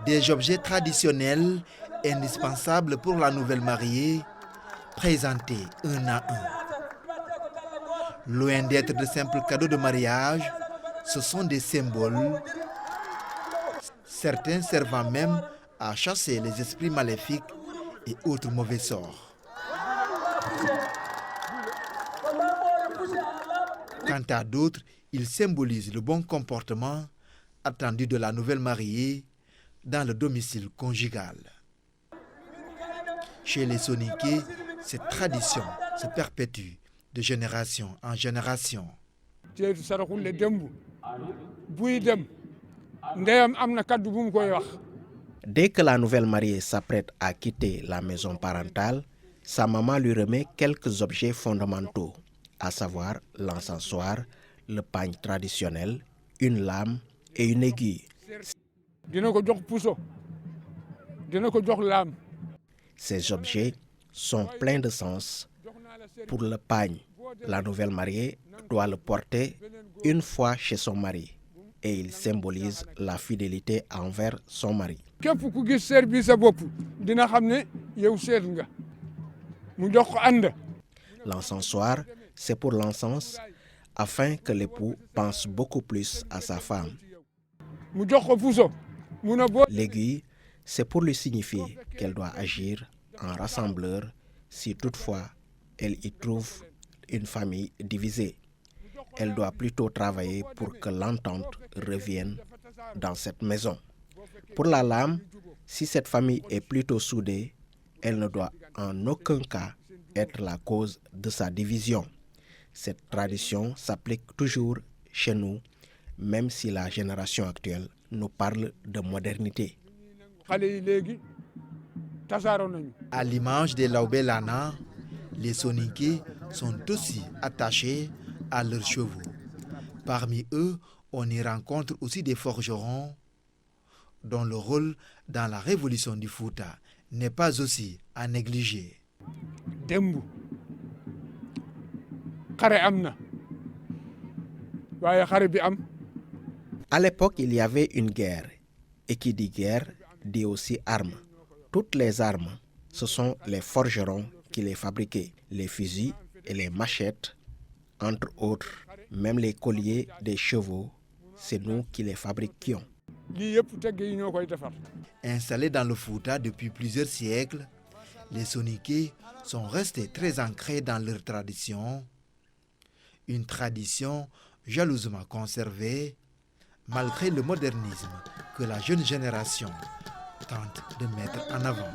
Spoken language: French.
Des objets traditionnels indispensables pour la nouvelle mariée, présentés un à un. Loin d'être de simples cadeaux de mariage, ce sont des symboles, certains servant même à chasser les esprits maléfiques et autres mauvais sorts. Quant à d'autres, ils symbolisent le bon comportement attendu de la nouvelle mariée dans le domicile conjugal. Chez les Soninké, cette tradition se perpétue de génération en génération. Dès que la nouvelle mariée s'apprête à quitter la maison parentale, sa maman lui remet quelques objets fondamentaux, à savoir l'encensoir, le pagne traditionnel, une lame et une aiguille. Ces objets sont pleins de sens. Pour le pagne, la nouvelle mariée doit le porter une fois chez son mari et il symbolise la fidélité envers son mari. L'encensoir, c'est pour l'encens afin que l'époux pense beaucoup plus à sa femme. L'aiguille, c'est pour lui signifier qu'elle doit agir en rassembleur si toutefois elle y trouve une famille divisée. Elle doit plutôt travailler pour que l'entente revienne dans cette maison. Pour la lame, si cette famille est plutôt soudée, elle ne doit en aucun cas être la cause de sa division. Cette tradition s'applique toujours chez nous, même si la génération actuelle nous parle de modernité. À l'image des Laobé Lana, les Soninké sont aussi attachés à leurs chevaux. Parmi eux, on y rencontre aussi des forgerons dont le rôle dans la révolution du Fouta n'est pas aussi à négliger. À l'époque, il y avait une guerre. Et qui dit guerre, dit aussi armes. Toutes les armes, ce sont les forgerons qui les fabriquaient. Les fusils et les machettes, entre autres. Même les colliers des chevaux, c'est nous qui les fabriquions. Installés dans le Fouta depuis plusieurs siècles, les Soninké sont restés très ancrés dans leur tradition, une tradition jalousement conservée malgré le modernisme que la jeune génération tente de mettre en avant.